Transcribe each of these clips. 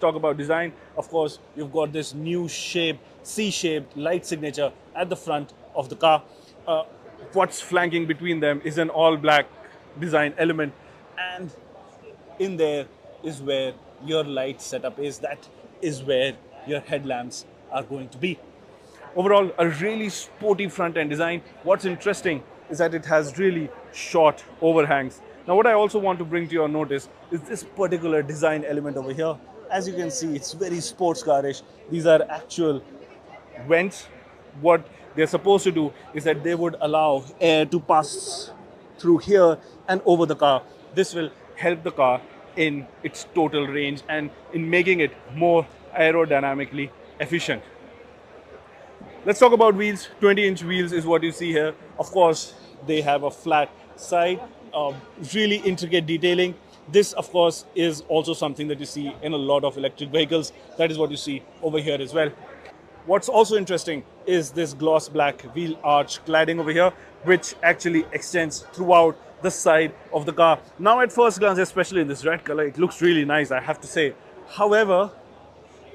Talk about design, of course, you've got this new shape, C-shaped light signature at the front of the car. Uh, what's flanking between them is an all-black design element, and in there is where your light setup is. That is where your headlamps are going to be. Overall, a really sporty front end design. What's interesting is that it has really short overhangs. Now, what I also want to bring to your notice is this particular design element over here. As you can see, it's very sports carish. These are actual vents. What they're supposed to do is that they would allow air to pass through here and over the car. This will help the car in its total range and in making it more aerodynamically efficient. Let's talk about wheels. 20-inch wheels is what you see here. Of course, they have a flat side, really intricate detailing. This, of course, is also something that you see in a lot of electric vehicles. That is what you see over here as well. What's also interesting is this gloss black wheel arch cladding over here, which actually extends throughout the side of the car. Now, at first glance, especially in this red color, it looks really nice, I have to say. However,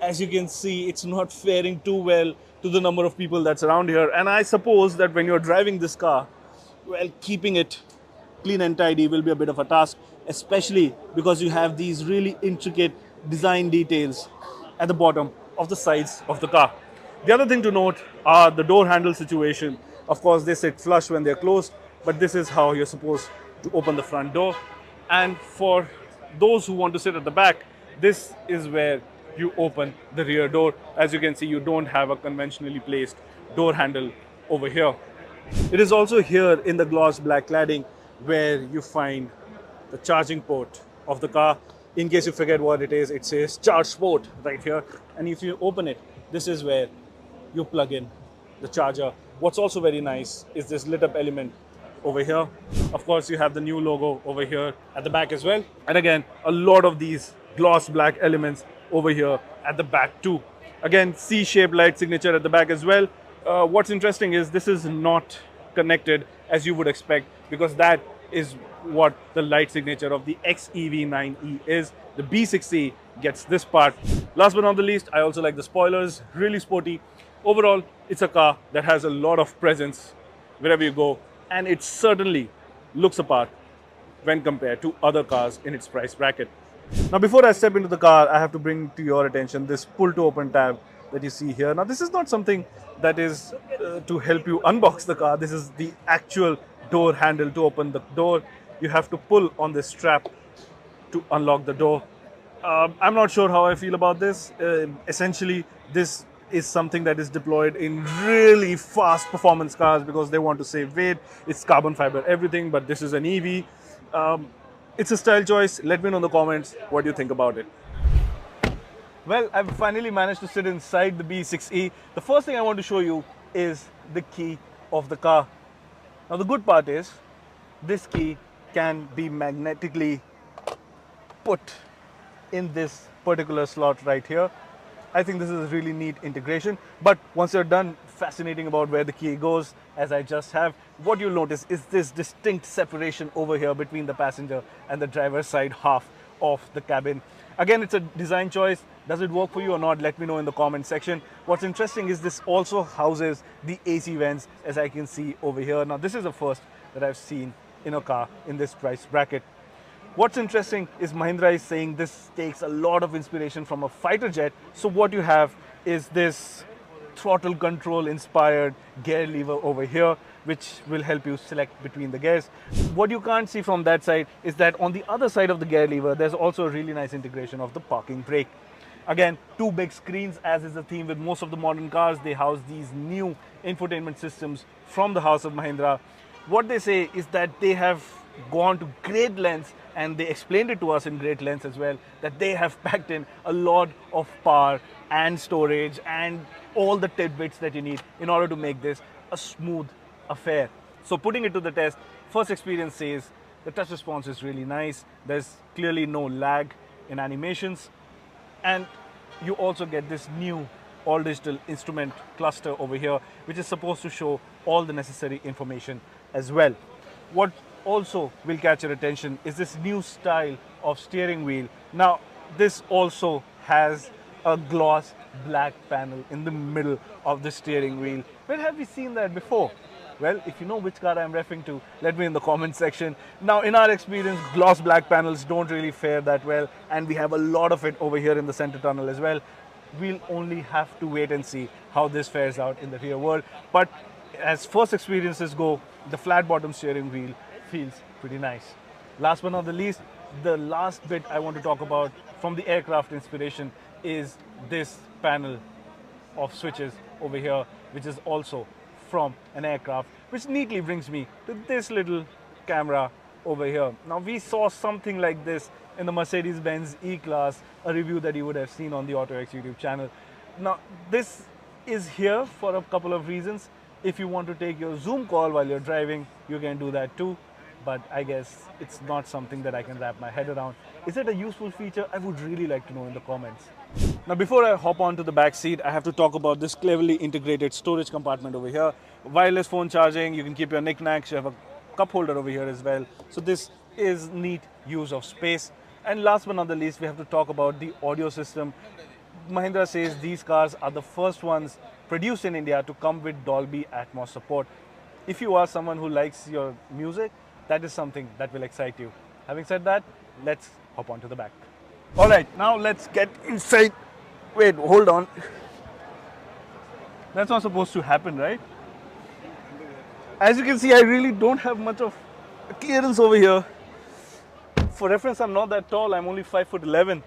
as you can see, it's not faring too well to the number of people that's around here. And I suppose that when you're driving this car, well, keeping it clean and tidy will be a bit of a task, especially because you have these really intricate design details at the bottom of the sides of the car. The other thing to note are the door handle situation. Of course, they sit flush when they're closed, but this is how you're supposed to open the front door. And for those who want to sit at the back, this is where you open the rear door. As you can see, you don't have a conventionally placed door handle over here. It is also here in the gloss black cladding where you find the charging port of the car. In case you forget what it is, it says charge port right here. And if you open it, this is where you plug in the charger. What's also very nice is this lit up element over here. Of course, you have the new logo over here at the back as well. And again, a lot of these gloss black elements over here at the back too. Again, C-shaped light signature at the back as well. What's interesting is this is not connected as you would expect, because that is what the light signature of the XEV 9e is. The B6e gets this part. Last but not the least, I also like the spoilers, really sporty. Overall, it's a car that has a lot of presence wherever you go, and it certainly looks apart when compared to other cars in its price bracket. Now, before I step into the car, I have to bring to your attention this pull to open tab that you see here. Now, this is not something that is to help you unbox the car. This is the actual door handle to open the door. You have to pull on this strap to unlock the door. I'm not sure how I feel about this. Essentially, this is something that is deployed in really fast performance cars because they want to save weight. It's carbon fiber everything, but this is an EV. It's a style choice. Let me know in the comments what you think about it. Well, I've finally managed to sit inside the B6e. The first thing I want to show you is the key of the car. Now, the good part is this key can be magnetically put in this particular slot right here. I think this is a really neat integration, but once you're done fascinating about where the key goes, as I just have, what you'll notice is this distinct separation over here between the passenger and the driver's side half of the cabin. Again, it's a design choice. Does it work for you or not? Let me know in the comment section. What's interesting is this also houses the AC vents, as I can see over here. Now, this is the first that I've seen in a car in this price bracket. What's interesting is Mahindra is saying this takes a lot of inspiration from a fighter jet. So what you have is this throttle control inspired gear lever over here, which will help you select between the gears. What you can't see from that side is that on the other side of the gear lever, there's also a really nice integration of the parking brake. Again, two big screens, as is the theme with most of the modern cars. They house these new infotainment systems from the house of Mahindra. What they say is that they have gone to great lengths, and they explained it to us in great lengths as well, that they have packed in a lot of power and storage and all the tidbits that you need in order to make this a smooth affair. So putting it to the test, first experience says the touch response is really nice. There's clearly no lag in animations, and you also get this new all digital instrument cluster over here, which is supposed to show all the necessary information as well. What also will catch your attention is this new style of steering wheel. Now, this also has a gloss black panel in the middle of the steering wheel. Where have we seen that before? Well, if you know which car I'm referring to, let me in the comment section. Now, in our experience, gloss black panels don't really fare that well, and we have a lot of it over here in the center tunnel as well. We'll only have to wait and see how this fares out in the real world. But as first experiences go, the flat bottom steering wheel feels pretty nice. Last but not the least, the last bit I want to talk about from the aircraft inspiration is this panel of switches over here, which is also from an aircraft, which neatly brings me to this little camera over here. Now, we saw something like this in the Mercedes-Benz E-Class, a review that you would have seen on the AutoX YouTube channel. Now, this is here for a couple of reasons. If you want to take your Zoom call while you're driving, you can do that too. But I guess it's not something that I can wrap my head around. Is it a useful feature? I would really like to know in the comments. Now, before I hop onto the back seat, I have to talk about this cleverly integrated storage compartment over here. Wireless phone charging, you can keep your knickknacks, you have a cup holder over here as well. So this is neat use of space. And last but not the least, we have to talk about the audio system. Mahindra says these cars are the first ones produced in India to come with Dolby Atmos support. If you are someone who likes your music, that is something that will excite you. Having said that, let's hop onto the back. All right, now let's get inside. Wait, hold on. That's not supposed to happen, right? As you can see, I really don't have much of clearance over here. For reference, I'm not that tall. I'm only 5'11",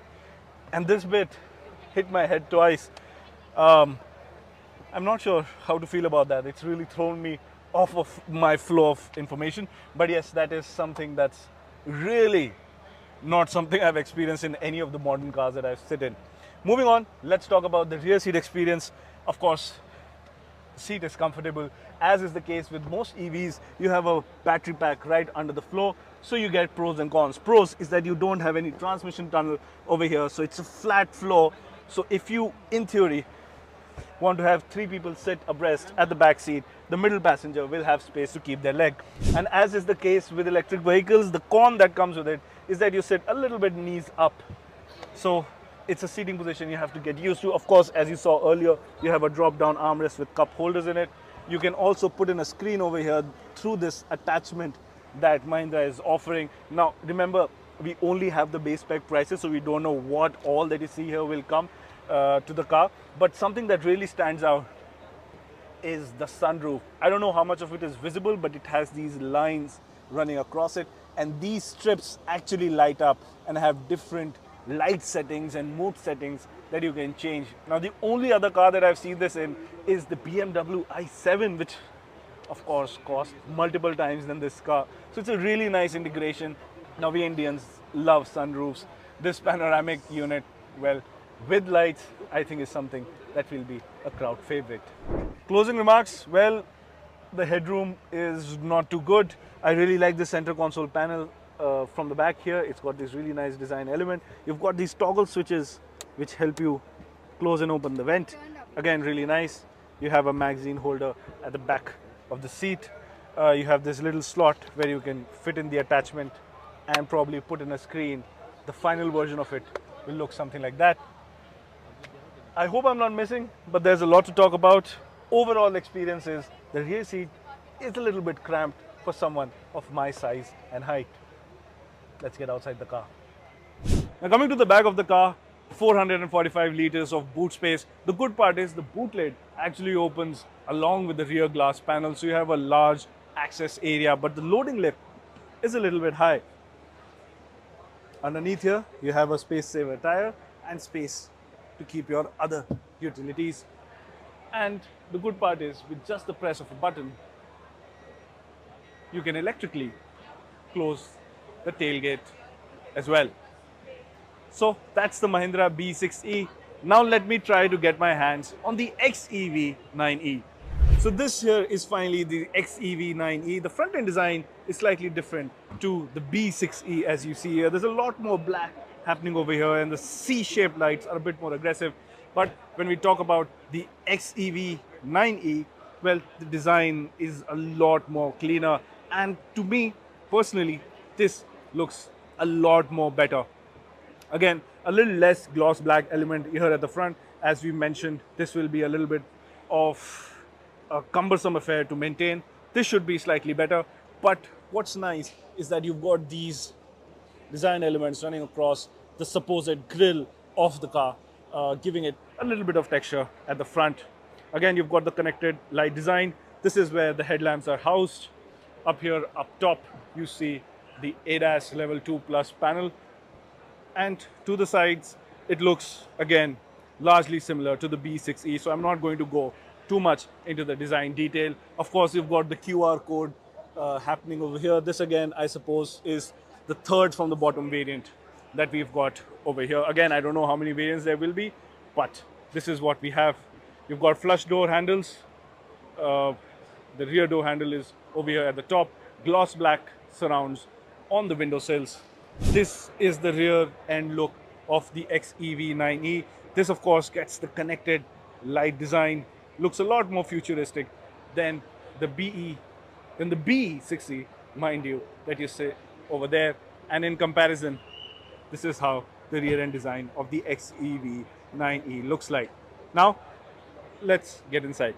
and this bit hit my head twice. I'm not sure how to feel about that. It's really thrown me off of my flow of information. But yes, that is something that's really not something I've experienced in any of the modern cars that I've sit in. Moving on, let's talk about the rear seat experience. Of course, the seat is comfortable. As is the case with most EVs, you have a battery pack right under the floor, so you get pros and cons. Pros is that you don't have any transmission tunnel over here, so it's a flat floor. So if you, in theory, want to have 3 people sit abreast at the back seat, the middle passenger will have space to keep their leg. And as is the case with electric vehicles, the con that comes with it is that you sit a little bit knees up. So it's a seating position you have to get used to. Of course, as you saw earlier, you have a drop-down armrest with cup holders in it. You can also put in a screen over here through this attachment that Mahindra is offering. Now, remember, we only have the base spec prices, so we don't know what all that you see here will come to the car. But something that really stands out is the sunroof. I don't know how much of it is visible, but it has these lines running across it, and these strips actually light up and have different light settings and mood settings that you can change. Now, the only other car that I've seen this in is the BMW i7, which of course cost multiple times than this car. So it's a really nice integration. Now, we Indians love sunroofs. This panoramic unit, well, with lights, I think is something that will be a crowd favorite. Closing remarks, well, the headroom is not too good. I really like the center console panel from the back here. It's got this really nice design element. You've got these toggle switches which help you close and open the vent. Again, really nice. You have a magazine holder at the back of the seat. You have this little slot where you can fit in the attachment and probably put in a screen. The final version of it will look something like that. I hope I'm not missing, but there's a lot to talk about. Overall experience is the rear seat is a little bit cramped for someone of my size and height. Let's get outside the car. Now, coming to the back of the car, 445 liters of boot space. The good part is the boot lid actually opens along with the rear glass panel, so you have a large access area, but the loading lip is a little bit high. Underneath here, you have a space saver tire and space to keep your other utilities. And the good part is, with just the press of a button, you can electrically close the tailgate as well. So that's the Mahindra B6E. Now let me try to get my hands on the XEV 9e. So this here is finally the XEV 9e. The front end design is slightly different to the B6E as you see here. There's a lot more black happening over here, and the C-shaped lights are a bit more aggressive. But when we talk about the XEV 9e, well, the design is a lot more cleaner, and to me personally, this looks a lot more better. Again, a little less gloss black element here at the front. As we mentioned, this will be a little bit of a cumbersome affair to maintain. This should be slightly better. But what's nice is that you've got these design elements running across the supposed grille of the car, giving it a little bit of texture at the front. Again, you've got the connected light design. This is where the headlamps are housed. Up here, up top, you see the ADAS Level 2 Plus panel. And to the sides, it looks, again, largely similar to the B6E. So I'm not going to go too much into the design detail. Of course, you've got the QR code happening over here. This, again, I suppose, is the third from the bottom variant that we've got over here. Again, I don't know how many variants there will be, but this is what we have. You've got flush door handles. The rear door handle is over here at the top. Gloss black surrounds on the window sills. This is the rear end look of the XEV 9e. This, of course, gets the connected light design. Looks a lot more futuristic than the B6e, mind you, that you see over there. And in comparison, this is how the rear end design of the XEV 9e looks like. Now, let's get inside.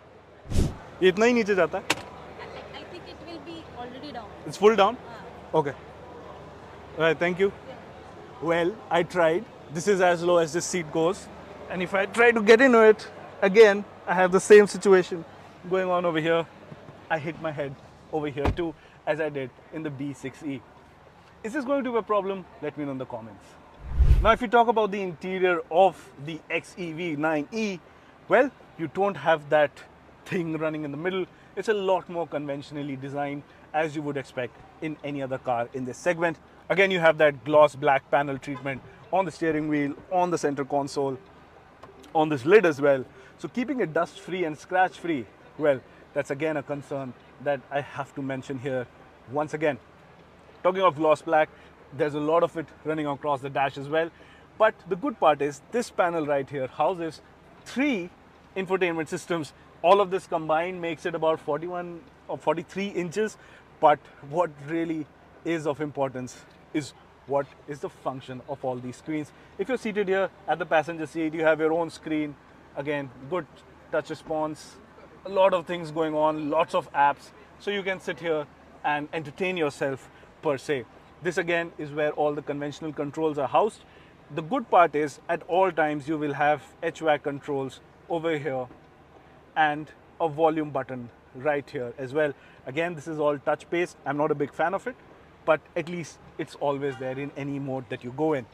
ये इतना ही नीचे जाता है? I think it will be already down. It's full down? Okay. All right, thank you. Well, I tried. This is as low as this seat goes. And if I try to get into it, again, I have the same situation going on over here. I hit my head over here too, as I did in the B6e. Is this going to be a problem? Let me know in the comments. Now, if you talk about the interior of the XEV 9e, well, you don't have that thing running in the middle. It's a lot more conventionally designed, as you would expect in any other car in this segment. Again, you have that gloss black panel treatment on the steering wheel, on the center console, on this lid as well. So keeping it dust free and scratch free, well, that's again a concern that I have to mention here once again. Talking of gloss black, there's a lot of it running across the dash as well. But the good part is this panel right here houses 3 infotainment systems. All of this combined makes it about 41 or 43 inches. But what really is of importance is what is the function of all these screens. If you're seated here at the passenger seat, you have your own screen. Again, good touch response, a lot of things going on, lots of apps. So you can sit here and entertain yourself per se. This again is where all the conventional controls are housed. The good part is at all times you will have HVAC controls over here and a volume button right here as well. Again, this is all touch based. I'm not a big fan of it, but at least it's always there in any mode that you go in.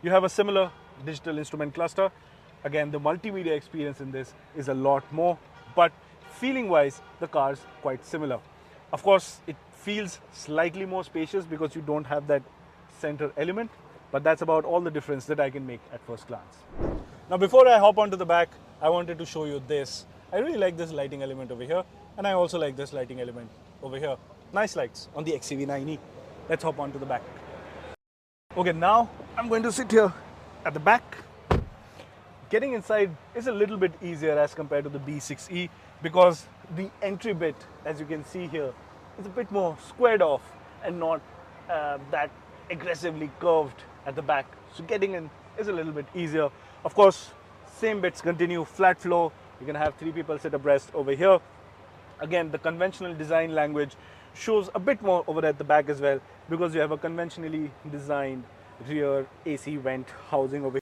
You have a similar digital instrument cluster. Again, the multimedia experience in this is a lot more, but feeling wise, the car's quite similar. Of course, it feels slightly more spacious because you don't have that center element, but that's about all the difference that I can make at first glance. Now, before I hop onto the back, I wanted to show you this. I really like this lighting element over here, and I also like this lighting element over here. Nice lights on the XEV 9e. Let's hop onto the back. Okay, now I'm going to sit here at the back. Getting inside is a little bit easier as compared to the B6e because the entry bit, as you can see here, is a bit more squared off and not that aggressively curved at the back. So getting in is a little bit easier. Of course, same bits continue, flat floor. You can have 3 people sit abreast over here. Again, the conventional design language shows a bit more over at the back as well because you have a conventionally designed rear AC vent housing over